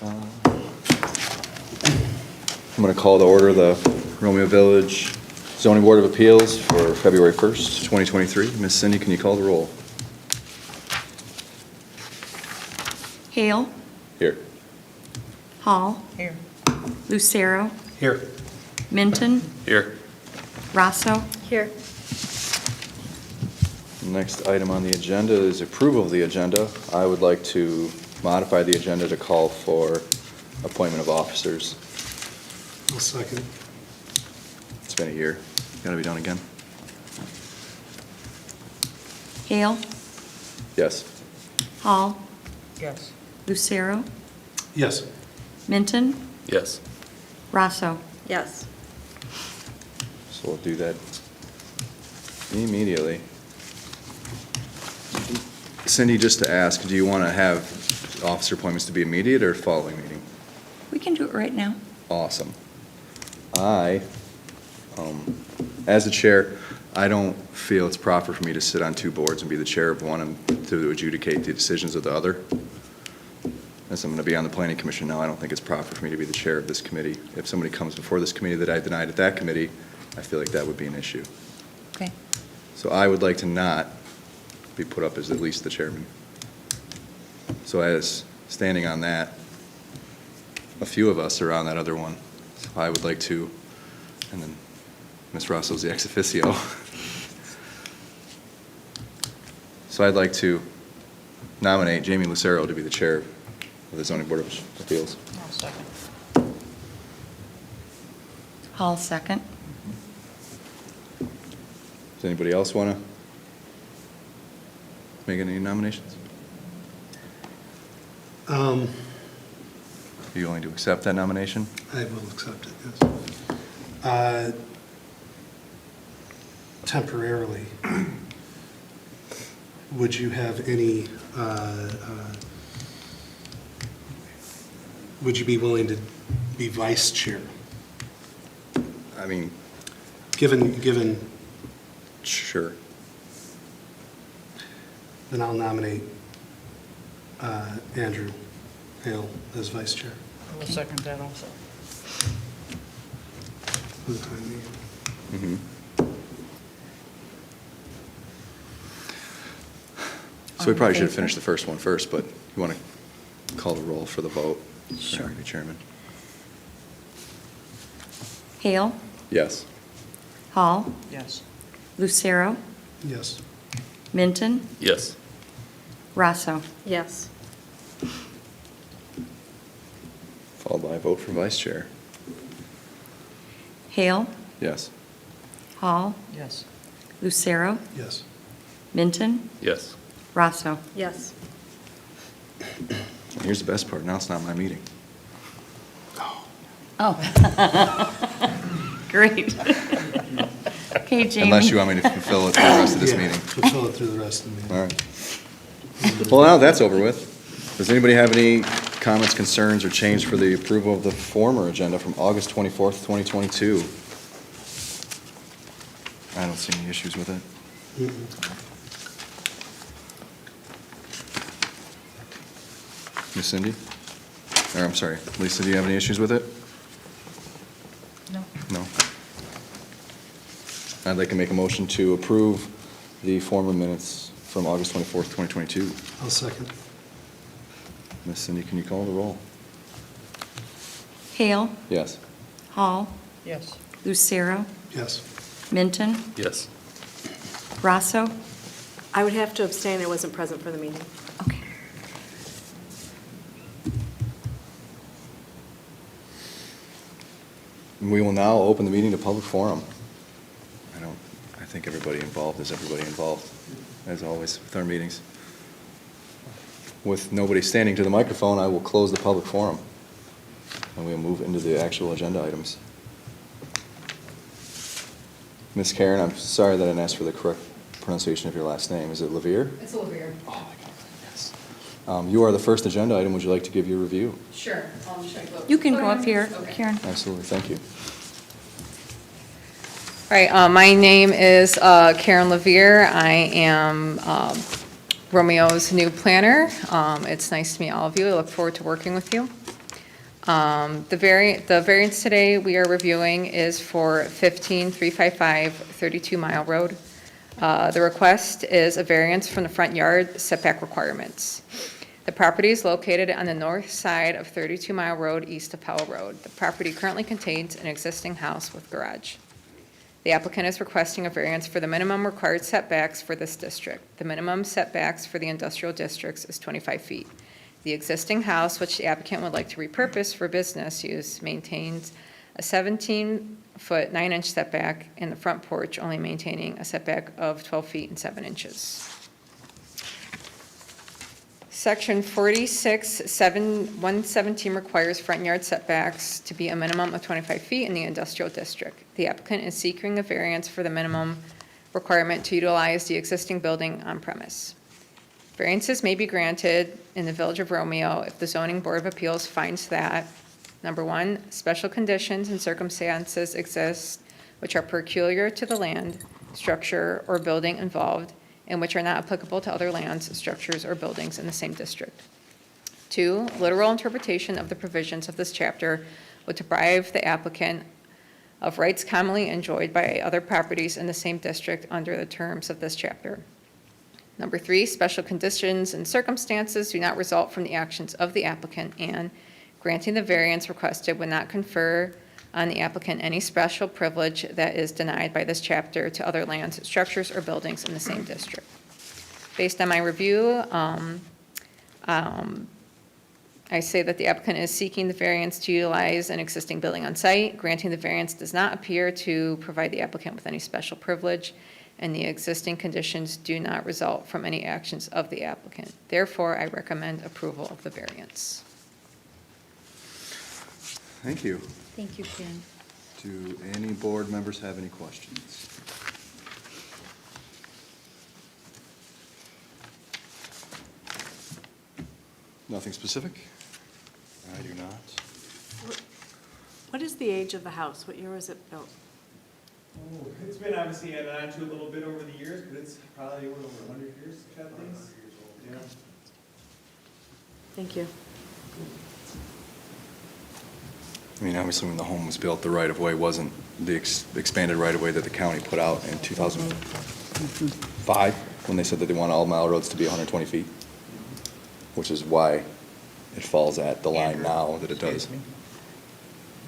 I'm going to call to order the Romeo Village Zoning Board of Appeals for February 1st, 2023. Ms. Cindy, can you call the roll? Hale. Here. Hall. Here. Lucero. Here. Minton. Here. Rosso. Here. Next item on the agenda is approval of the agenda. I would like to modify the agenda to call for appointment of officers. I'll second. It's been a year. Got to be done again. Hale. Yes. Hall. Yes. Lucero. Yes. Minton. Yes. Rosso. Yes. So we'll do that immediately. Cindy, just to ask, do you want to have officer appointments to be immediate or following meeting? We can do it right now. Awesome. As the chair, I don't feel it's proper for me to sit on two boards and be the chair of one and to adjudicate the decisions of the other. As I'm going to be on the planning commission now, I don't think it's proper for me to be the chair of this committee. If somebody comes before this committee that I denied at that committee, I feel like that would be an issue. Okay. So I would like to not be put up as at least the chairman. So as standing on that, a few of us are on that other one. So I would like to, and then Ms. Rosso's the ex officio. So I'd like to nominate Jamie Lucero to be the chair of the Zoning Board of Appeals. I'll second. Hall second. Does anybody else want to make any nominations? Are you willing to accept that nomination? I will accept it, yes. Temporarily, would you have any, would you be willing to be vice chair? I mean, Given, sure. then I'll nominate Andrew Hale as vice chair I will second that also. for the time being. Mhm. So we All in probably should have favor? finished the first one first, but you want to call the roll for the vote? Sure. Be chairman. Hale. Yes. Hall. Yes. Lucero. Yes. Minton. Yes. Rosso. Yes. Followed by a vote for vice chair. Hale. Yes. Hall. Yes. Lucero. Yes. Minton. Yes. Rosso. Yes. And here's the best part. Now it's not my meeting. Oh. Great. Okay, Jamie. Unless you want me to fulfill it for the rest of this Yeah, meeting. fulfill it through the rest of the meeting. All right. Well, now that's over with. Does anybody have any comments, concerns, or change for the approval of the former agenda from August 24th, 2022? I don't see any issues with it. Miss Cindy? Or, I'm sorry, Lisa, do you have any issues with it? No. No. I'd like to make a motion to approve the former minutes from August 24th, 2022. I'll second. Miss Cindy, can you call the roll? Hale. Yes. Hall. Yes. Lucero. Yes. Minton. Yes. Rosso. I would have to abstain, I wasn't present for the meeting. Okay. We will now open the meeting to public forum. I think everybody involved is everybody involved, as always, with our meetings. With nobody standing to the microphone, I will close the public forum, and we'll move into the actual agenda items. Ms. Karen, I'm sorry that I didn't ask for the correct pronunciation of your last name. Is it Levere? It's a little weird. Oh, my God, yes. You are the first agenda item. Would you like to give your review? Sure. Should I go up? You can go up here, Okay. Karen. Absolutely, thank you. All right, my name is Karen Levere. I am Romeo's new planner. It's nice to meet all of you. I look forward to working with you. The variance today we are reviewing is for 15355 32 Mile Road. The request is a variance from the front yard setback requirements. The property is located on the north side of 32 Mile Road, east of Powell Road. The property currently contains an existing house with garage. The applicant is requesting a variance for the minimum required setbacks for this district. The minimum setbacks for the industrial districts is 25 feet. The existing house, which the applicant would like to repurpose for business use, maintains a 17-foot 9-inch setback in the front porch, only maintaining a setback of 12 feet and 7 inches. Section 46-117 requires front yard setbacks to be a minimum of 25 feet in the industrial district. The applicant is seeking a variance for the minimum requirement to utilize the existing building on premise. Variances may be granted in the Village of Romeo if the Zoning Board of Appeals finds that, number one, special conditions and circumstances exist which are peculiar to the land, structure, or building involved, and which are not applicable to other lands, structures, or buildings in the same district. Two, literal interpretation of the provisions of this chapter would deprive the applicant of rights commonly enjoyed by other properties in the same district under the terms of this chapter. Number three, special conditions and circumstances do not result from the actions of the applicant, and granting the variance requested would not confer on the applicant any special privilege that is denied by this chapter to other lands, structures, or buildings in the same district. Based on my review, I say that the applicant is seeking the variance to utilize an existing building on site. Granting the variance does not appear to provide the applicant with any special privilege, and the existing conditions do not result from any actions of the applicant. Therefore, I recommend approval of the variance. Thank you. Thank you, Karen. Do any board members have any questions? Nothing specific? I do not. What is the age of the house? What year was it built? Oh, it's been obviously added on to a little bit over the years, but it's probably over 100 years, at least. Yeah. Thank you. I mean, obviously, when the home was built, the right-of-way wasn't the expanded right-of-way that the county put out in 2005, when they said that they want all mile roads to be 120 feet, which is why it falls at the line now that it does. Excuse me.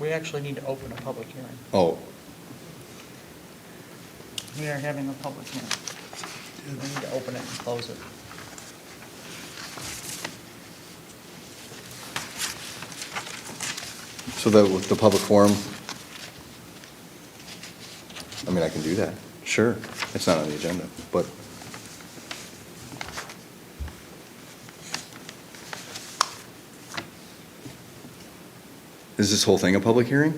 We actually need to open a public hearing. Oh, We are having a public hearing. We need to open it and close it. so the public forum, I mean, I can do that, sure. It's not on the agenda, but is this whole thing a public hearing?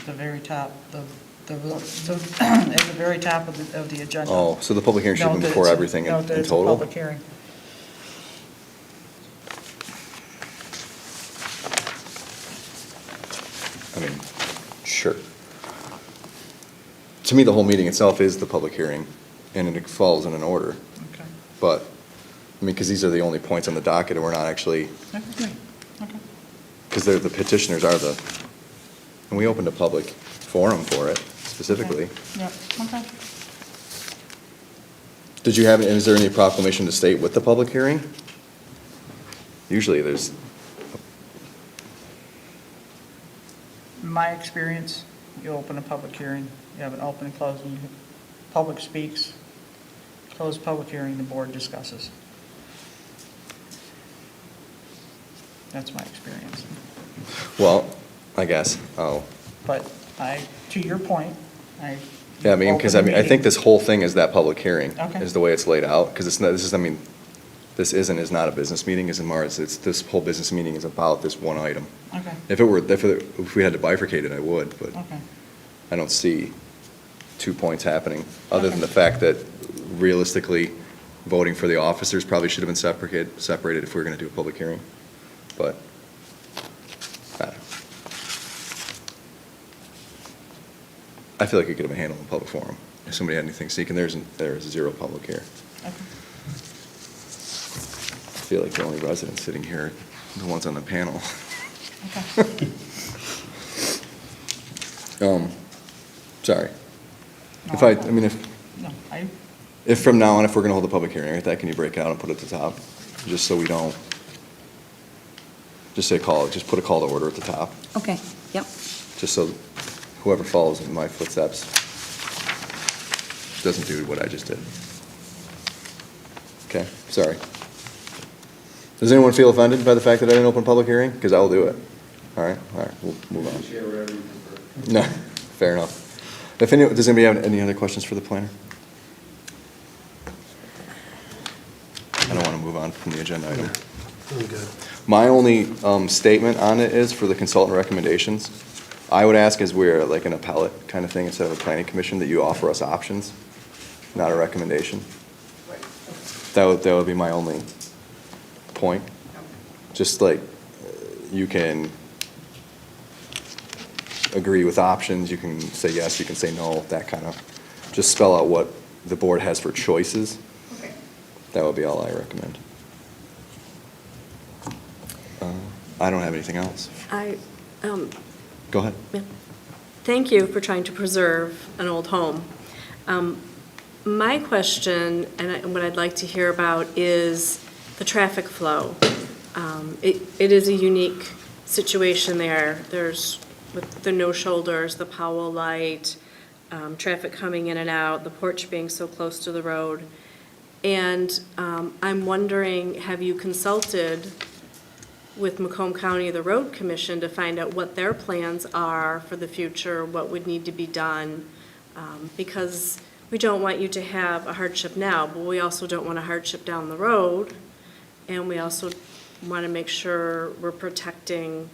The very top, at the very top of the agenda. Oh, so the public hearing should Note be that before it's- everything in note that it's a total? public hearing. I mean, sure. To me, the whole meeting itself is the public hearing, and it falls in an order. Okay. But, I mean, because these are the only points on the docket, and we're not actually, Okay. Okay. because the petitioners are the, and we opened a public forum for it specifically. Yeah, okay. Did you have, and is there any proclamation to state with the public hearing? Usually there's, In my experience, you open a public hearing, you have an open and closing, public speaks, close public hearing, the board discusses. That's my experience. well, I guess, But to your point, yeah, I mean, because I think this whole thing is that public hearing. Okay. Is the way it's laid out, because it's not, this is, I mean, this is not a business meeting, it's more, it's, this whole business meeting is about this one item. Okay, If we had to bifurcate it, I would, but okay. I don't see 2 points happening, other than Okay. the fact that realistically, voting for the officers probably should have been separated if we were going to do a public hearing, but, I feel like it could have been handled in a public forum. If somebody had anything seeking, there is zero public here. Okay. I feel like the only residents sitting here are the ones on the panel. Sorry. No, If I mean, No, if from now on, if we're gonna hold a public hearing like that, can you break out and put it at the top? Just so we don't, just say just put a call to order at the top, Okay, yep. just so whoever follows in my footsteps doesn't do what I just did. Okay, sorry. Does anyone feel offended by the fact that I didn't open a public hearing? Because I'll do it. All right, we'll move on. Share whatever you prefer. No, fair enough. Does anybody have any other questions for the planner? I don't want to move on from the agenda item. I'm good. My only statement on it is for the consultant recommendations. I would ask, as we're like an appellate kind of thing instead of a planning commission, that you offer us options, not a recommendation. That would be my only point. Just like you can agree with options, you can say yes, you can say no, that kind of, just spell out what the board has for choices. That would be all I recommend. I don't have anything else. Go ahead. Thank you for trying to preserve an old home. My question, and what I'd like to hear about, is the traffic flow. It is a unique situation there. There's, with the no shoulders, the Powell light, traffic coming in and out, the porch being so close to the road. And I'm wondering, have you consulted with Macomb County, the Road Commission, to find out what their plans are for the future, what would need to be done? Because we don't want you to have a hardship now, but we also don't want a hardship down the road. And we also want to make sure we're protecting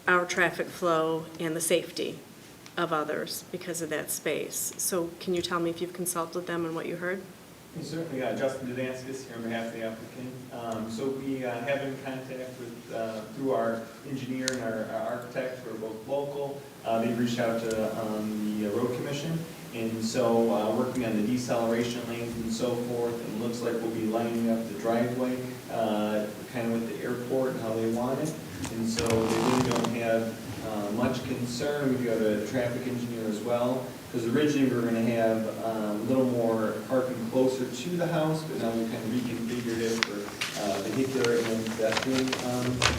our traffic flow and the safety of others because of that space. So can you tell me if you've consulted them and what you heard? Certainly, Justin Dadaskis here on behalf of the applicant. So we have been in contact with, through our engineer and our architect, who are both local. They've reached out to the road commission. And so working on the deceleration lanes and so forth, and it looks like we'll be lining up the driveway kind of with the airport and how they want it. And so they really don't have much concern. We have a traffic engineer as well, because originally we were going to have a little more parking closer to the house, but now we kind of reconfigured it for vehicular and pedestrian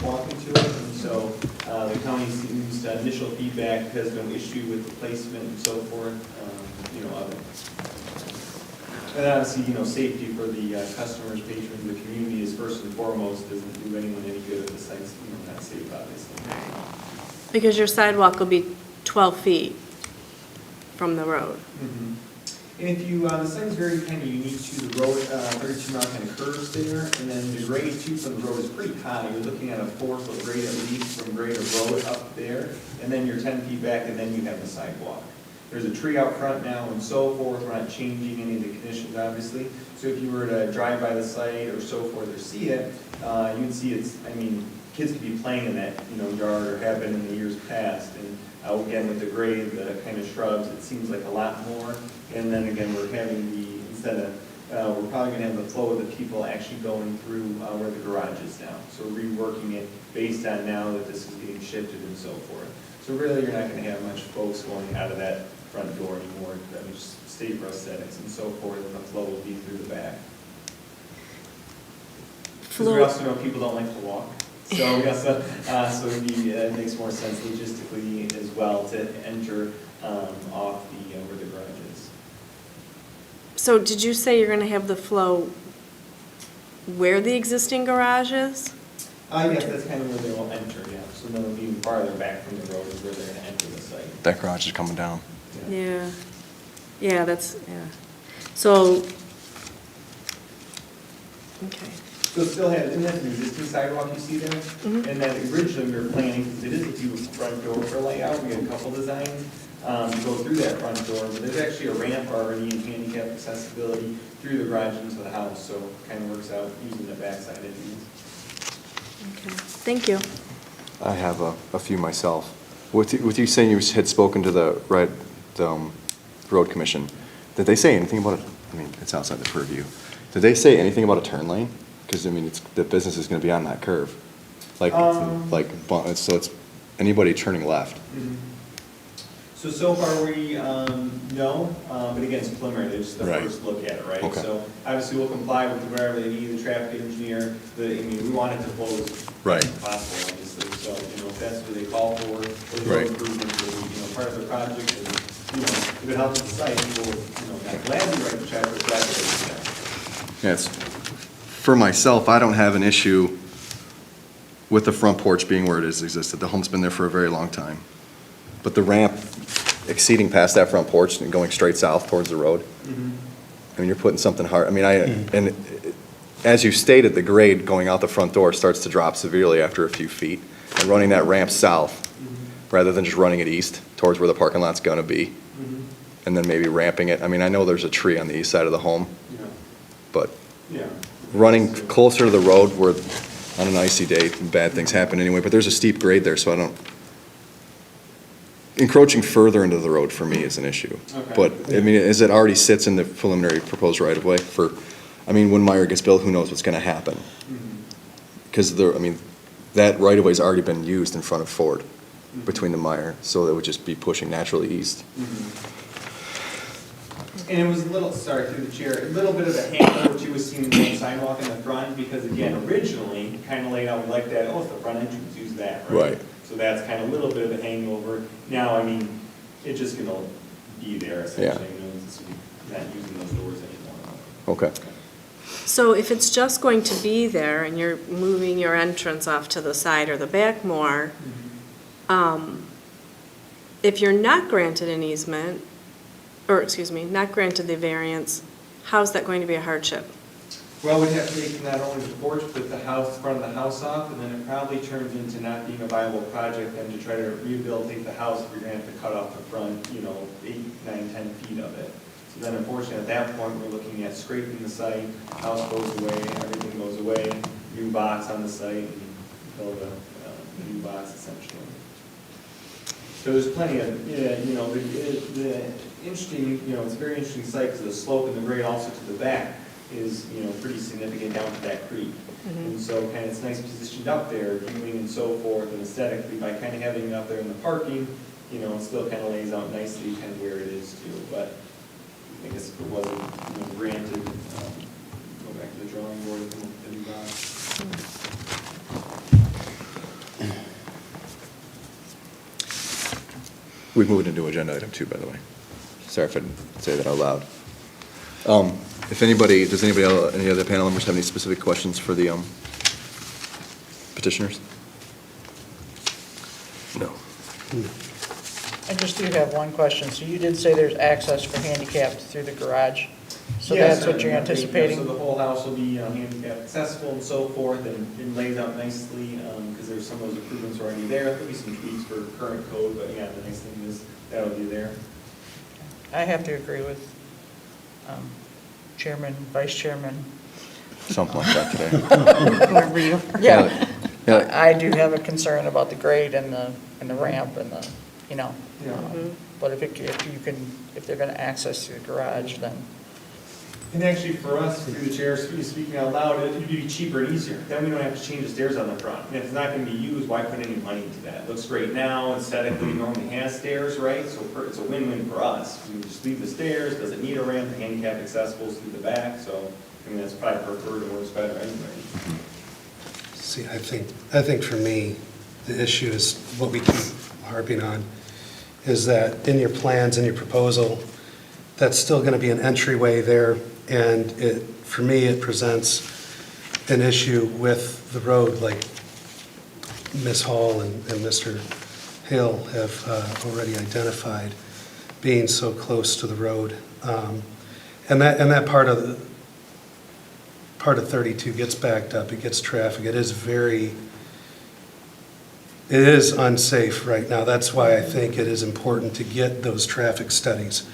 walking to it. And so the county seems initial feedback has no issue with the placement and so forth, of it. And obviously, safety for the customers, patrons, the community is first and foremost. Doesn't do anyone any good if the site's not safe, obviously. Because your sidewalk will be 12 feet from the road. Mm-hmm. And if you, the site is very kind of unique to the road, 32 mile kind of curves there, and then the grade too from the road is pretty high. You're looking at a 4-foot grade at least from grade of road up there, and then you're 10 feet back, and then you have the sidewalk. There's a tree out front now and so forth. We're not changing any of the conditions, obviously. So if you were to drive by the site or so forth or see it, you'd see it's, kids could be playing in that, yard or have been in the years past. And again, with the grade, the kind of shrubs, it seems like a lot more. And then again, we're having we're probably going to have the flow of the people actually going through where the garage is now. So reworking it based on now that this is getting shifted and so forth. So really, you're not going to have much folks going out of that front door anymore. Just state for aesthetics and so forth, and the flow will be through the back. Because we also know people don't like to walk. So yes, it makes more sense logistically as well to enter off where the garage is. So did you say you're going to have the flow where the existing garage is? Yes, that's kind of where they will enter, yeah. So then it'll be farther back from the road is where they're going to enter the site. That garage is coming down. Yeah. Yeah, So, okay. So it still has, and that's an existing sidewalk you see there. Mhm. And then originally we were planning, because it is a huge front door for layout, we had a couple designs to go through that front door, but there's actually a ramp already and handicap accessibility through the garage into the house, so it kind of works out using the backside of these. Okay. Thank you. I have a few myself. With you saying you had spoken to the road commission, did they say anything about it? It's outside the purview. Did they say anything about a turn lane? Because the business is going to be on that curve. Like, so it's anybody turning left. So far we, no, but again, it's preliminary, it's just the Right. first look at it, right? Okay. So obviously we'll comply with whatever they need, the traffic engineer, we want it to flow as Right. fast as possible, obviously. So, if that's what they call for, the Right. road improvements, part of their project, and, if it helps the site, we'll, not gladly write the check, but gladly write the check. Yes. For myself, I don't have an issue with the front porch being where it has existed. The home's been there for a very long time. But the ramp exceeding past that front porch and going straight south towards the road, I mean, you're putting something hard, I mean, and as you stated, the grade going out the front door starts to drop severely after a few feet. And running that ramp south, rather than just running it east towards where the parking lot's gonna be, and then maybe ramping it. I mean, I know there's a tree on the east side of the home, Yeah, but yeah. running closer to the road where, on an icy day, bad things happen anyway, but there's a steep grade there, so I don't, encroaching further into the road for me is an issue. Okay. But, I mean, as it already sits in the preliminary proposed right-of-way for, I mean, when Meyer gets built, who knows what's gonna happen? Because I mean, that right-of-way's already been used in front of Ford, between the Meyer, so it would just be pushing naturally east. And it was a little, sorry, through the chair, a little bit of a hangover too with seeing the sidewalk in the front, because again, originally, kind of laid out like that, oh, it's the front entrance, use that, right? Right. So that's kind of a little bit of a hangover. Now, I mean, it's just gonna be there essentially, it's not using those doors anymore. Okay. So if it's just going to be there and you're moving your entrance off to the side or the back more, if you're not granted an easement, or excuse me, not granted the variance, how's that going to be a hardship? Well, we'd have to take not only the porch, but the house, front of the house off, and then it probably turns into not being a viable project, then to try to rehabilitate the house, if you're gonna have to cut off the front, 8, 9, 10 feet of it. So then unfortunately, at that point, we're looking at scraping the site, house goes away, everything goes away, new box on the site, and build a new box essentially. So there's plenty of, the interesting, it's a very interesting site, because the slope and the grade also to the back is, pretty significant down to that creek. And so kind of it's nice positioned up there, viewing and so forth, and aesthetically, by kind of having it up there in the parking, it still kind of lays out nicely kind of where it is too. But I guess if it wasn't, granted, go back to the drawing board and come up with the new box. We've moved into agenda item 2, by the way. Sorry if I didn't say that out loud. If anybody, does anybody, any other panel members have any specific questions for the petitioners? No. I just do have one question. So you did say there's access for handicapped through the garage? So Yes, that's what you're sir. anticipating? So the whole house will be handicap accessible and so forth, and laid out nicely, because there's some of those improvements already there. There'll be some tweaks for current code, but yeah, the nice thing is that'll be there. I have to agree with Chairman, Vice Chairman. Something like that today. Whoever you are. Yeah. Yeah. I do have a concern about the grade and the ramp and the, Yeah. But if they're gonna access the garage, then, And actually, for us, through the chair, speaking out loud, it'd be cheaper and easier. Then we don't have to change the stairs on the front. And if it's not gonna be used, why put any money into that? It looks great now, aesthetically, it normally has stairs, right? So it's a win-win for us. We can just leave the stairs, doesn't need a ramp, the handicap accessible is through the back, so, that's probably preferred and works better anyway. See, I think for me, the issue is what we keep harping on, is that in your plans, in your proposal, that's still going to be an entryway there, and for me, it presents an issue with the road, like Ms. Hall and Mr. Hill have already identified, being so close to the road. And that part of 32 gets backed up, it gets traffic, it is unsafe right now. That's why I think it is important to get those traffic studies.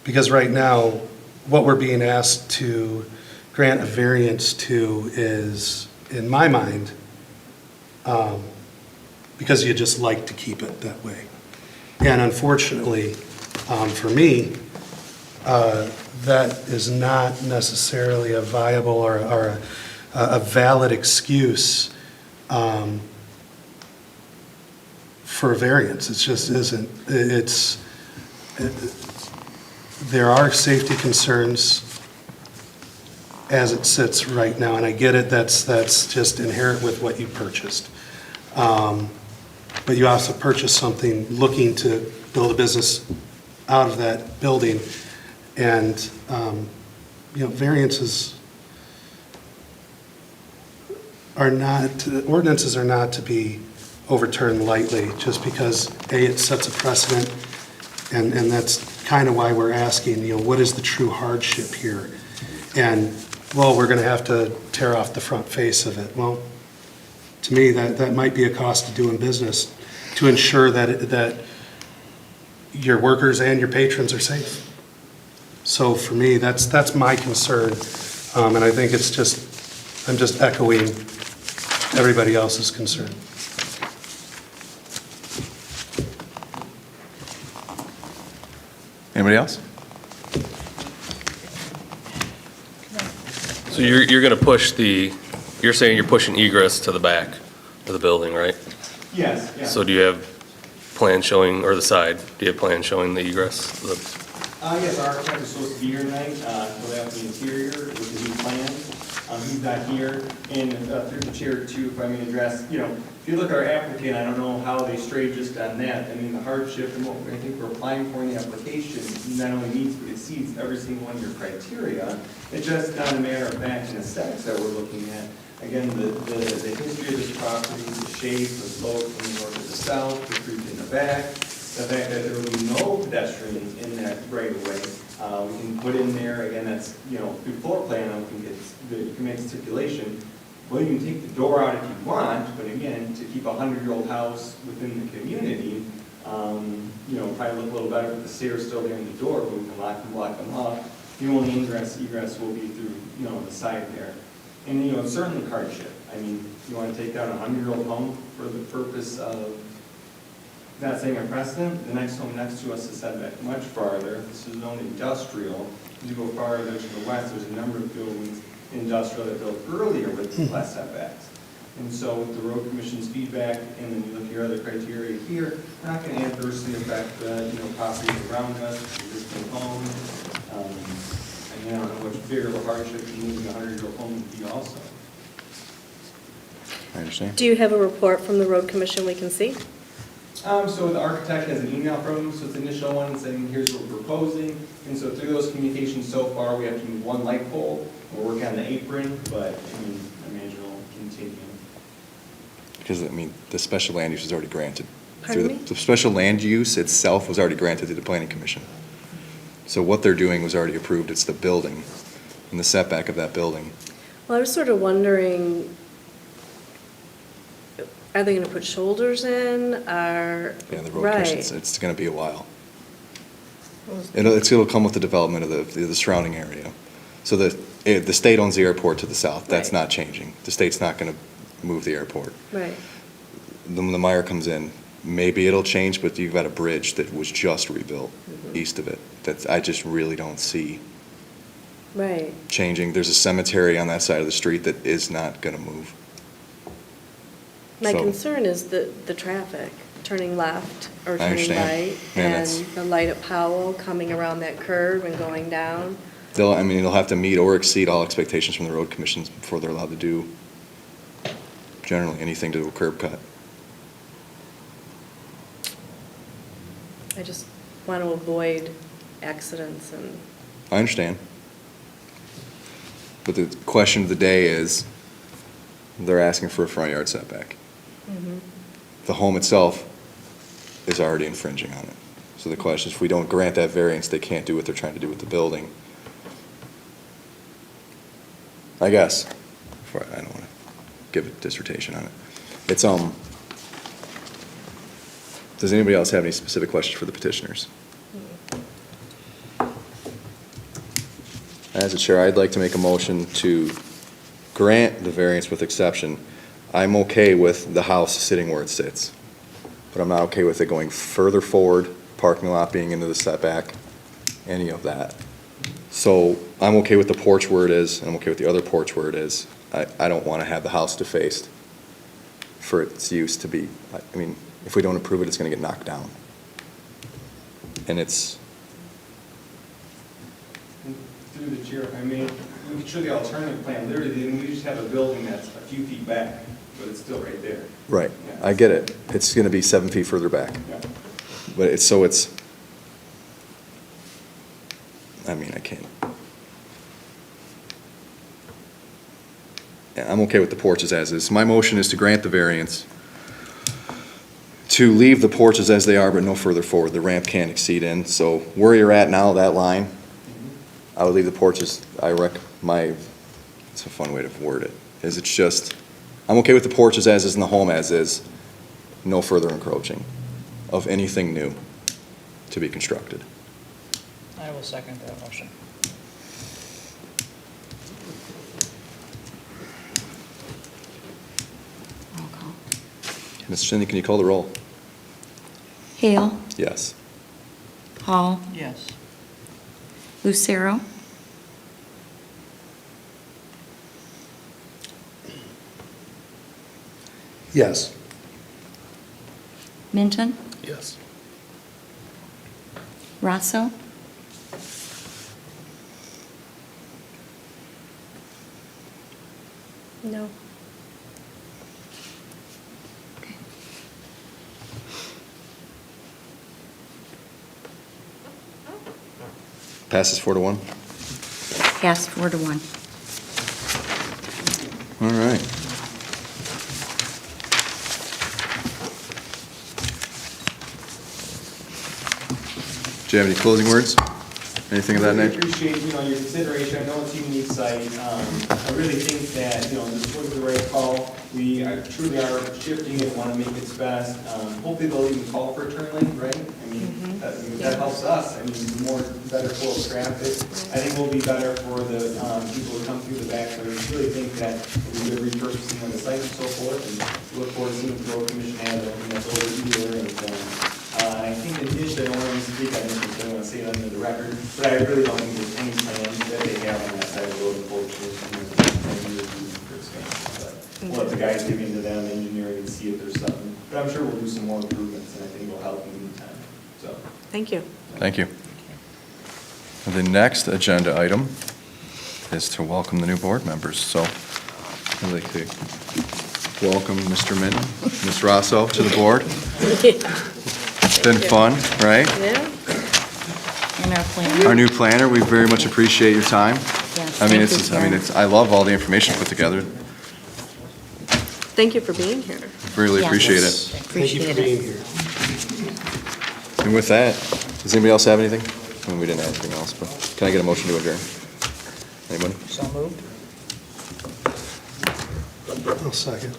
Because right now, what we're being asked to grant a variance to is, in my mind, because you just like to keep it that way. And unfortunately, for me, that is not necessarily a viable or a valid excuse for a variance. It just isn't. There are safety concerns as it sits right now, and I get it, that's just inherent with what you purchased. But you also purchased something looking to build a business out of that building, and, variances are not, ordinances are not to be overturned lightly, just because, A, it sets a precedent, and that's kind of why we're asking, what is the true hardship here? And, well, we're going to have to tear off the front face of it. Well, to me, that might be a cost of doing business, to ensure that your workers and your patrons are safe. So for me, that's my concern, and I think I'm just echoing everybody else's concern. Anybody else? So you're going to push you're saying you're pushing egress to the back of the building, right? Yes, yeah. So do you have plans showing, or the side, do you have plans showing the egress? Yes, our architect is supposed to be here tonight, to lay out the interior with the new plans. He's not here, and through the chair too, if I may address, if you look at our applicant, I don't know how they strayed just on that. I mean, the hardship and what I think we're applying for in the application not only meets, but exceeds every single one of your criteria. It's just not a matter of fact and aesthetics that we're looking at. Again, the history of this property, the shape, the slope from the north to the south, the creek in the back, the fact that there will be no pedestrians in that right of way. We can put in there, again, that's, through floor plan, you can make a stipulation. Well, you can take the door out if you want, but again, to keep a 100-year-old house within the community, probably look a little better with the stairs still there in the door, but we can lock and block them up. The only egress will be through, the side there. And, it's certainly hardship. I mean, you want to take down a 100-year-old home for the purpose of not saying a precedent, the next home next to us is set back much farther. This is only industrial. As you go farther to the west, there's a number of buildings, industrial, that built earlier with less setbacks. And so with the road commission's feedback, and then you look at your other criteria here, we're not going to adversely affect the, properties around us, existing homes. I don't know much bigger of a hardship than moving a 100-year-old home would be also. I understand. Do you have a report from the road commission we can see? So the architect has an email from him, so it's the initial one saying, here's what we're proposing. And so through those communications so far, we have to move one light pole. We're working on the apron, but I imagine it'll continue. Because, the special land use is already granted. Pardon me? The special land use itself was already granted to the planning commission. So what they're doing was already approved. It's the building and the setback of that building. Well, I was sort of wondering, are they going to put shoulders in, or? Yeah, the road Right. commission, it's going to be a while. It'll come with the development of the surrounding area. So the state owns the airport to the south. That's Right. not changing. The state's not going to move the airport. Right. When the Meyer comes in, maybe it'll change, but you've got a bridge that was just rebuilt east of it. That I just really don't see Right. changing. There's a cemetery on that side of the street that is not going to move. My So- concern is the traffic, turning left or I turning understand. right. Yeah, And that's- the light at Powell coming around that curve and going down. They'll have to meet or exceed all expectations from the road commissions before they're allowed to do generally anything to do a curb cut. I just want to avoid accidents and, I understand. But the question of the day is, they're asking for a front yard setback. The home itself is already infringing on it. So the question is, if we don't grant that variance, they can't do what they're trying to do with the building. I guess, I don't want to give a dissertation on it. It's, does anybody else have any specific questions for the petitioners? As a chair, I'd like to make a motion to grant the variance with exception. I'm okay with the house sitting where it sits, but I'm not okay with it going further forward, parking lot being into the setback, any of that. So I'm okay with the porch where it is, and I'm okay with the other porch where it is. I don't want to have the house defaced for its use to be, I mean, if we don't approve it, it's going to get knocked down. And it's, Through the chair, if I may, we could show the alternative plan, literally, then we just have a building that's a few feet back, but it's still right there. right, Yeah. I get it. It's going to be 7 feet further back. Yeah. But it's, so it's, I mean, I can't. Yeah, I'm okay with the porches as is. My motion is to grant the variance, to leave the porches as they are, but no further forward. The ramp can't exceed in. So where you're at now, that line, I would leave the porches, it's a fun way to word it, is it's just, I'm okay with the porches as is and the home as is, no further encroaching of anything new to be constructed. I will second that motion. Roll call. Mr. Shinley, can you call the roll? Hale, Yes. Hall, Yes. Lucero, Yes. Minton, Yes. Rosso, No. Passes 4-1. passed 4-1. All right. Do you have any closing words? Anything of that I nature? appreciate, your consideration. I know it's a unique site. I really think that, this was the right call. We truly are shifting it, want to make it best. Hopefully they'll even call for a turn lane, right? I mean, that helps us. I mean, better flow of traffic. I think will be better for the people who come through the back. So I really think that we'll be repurposing on the site and so forth. And look forward to seeing the road commission have it. That's over either. And I think in addition, I don't want to speak, I don't want to say it under the record, but I really don't think there's any plans that they have on that side of the road, unfortunately. We'll let the guys dig into them, engineering, and see if there's something. But I'm sure we'll do some more improvements, and I think it'll help in the meantime, so. Thank you. Thank you. The next agenda item is to welcome the new board members. So I'd like to welcome Mr. Mitt, Ms. Rosso to the board. It's been fun, right? Yeah. And our plan. Our new planner, we very much appreciate your time. Yes, I mean, thank you, I love all the information put together. Thank you for being here. Really Yes. appreciate it. Thank you Appreciate for it. being here. And with that, does anybody else have anything? I mean, we didn't have anything else, but can I get a motion to adjourn? Anybody? So moved? I'll second.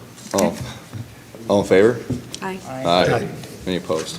All in favor? Aye. Aye. Any opposed?